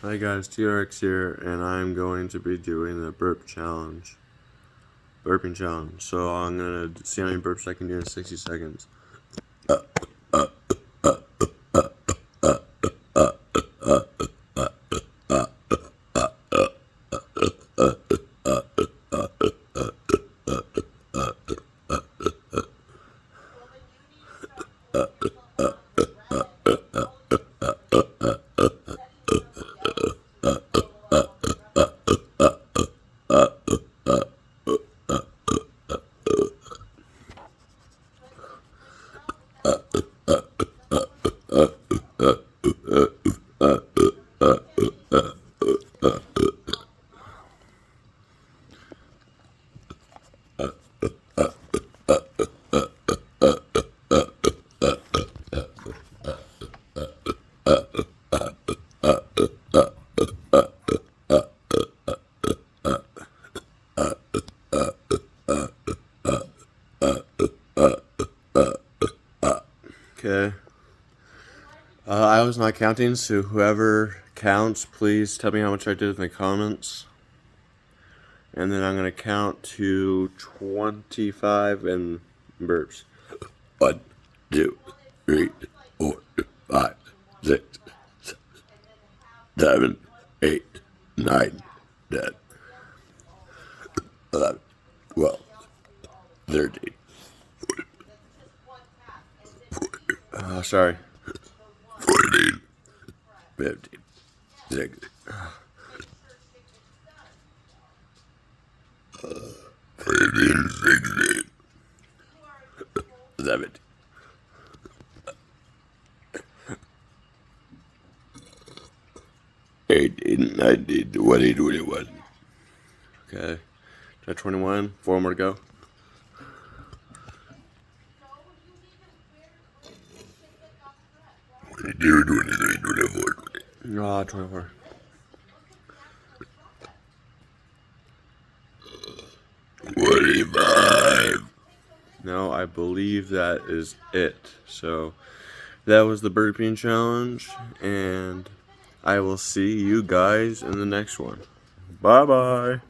Hi guys, TRX here, and I'm going to be doing the burping challenge. So I'm gonna see how many burps I can do in 60 seconds. Okay. I was not counting, so whoever counts, please tell me how much I did in the comments. And then I'm going to count to 25 and burps. 1, 2, 3, 4, 5, 6, 7, 8, 9, 10, 11, 12, 13. Sorry. 14, 15, 16, 15, 16, 17, 18, 19, 20, 21. Okay. 21, 4 more to go. 22, 23, 24, 24. No, I believe that is it. So that was the burping challenge, and I will see you guys in the next one. Bye bye.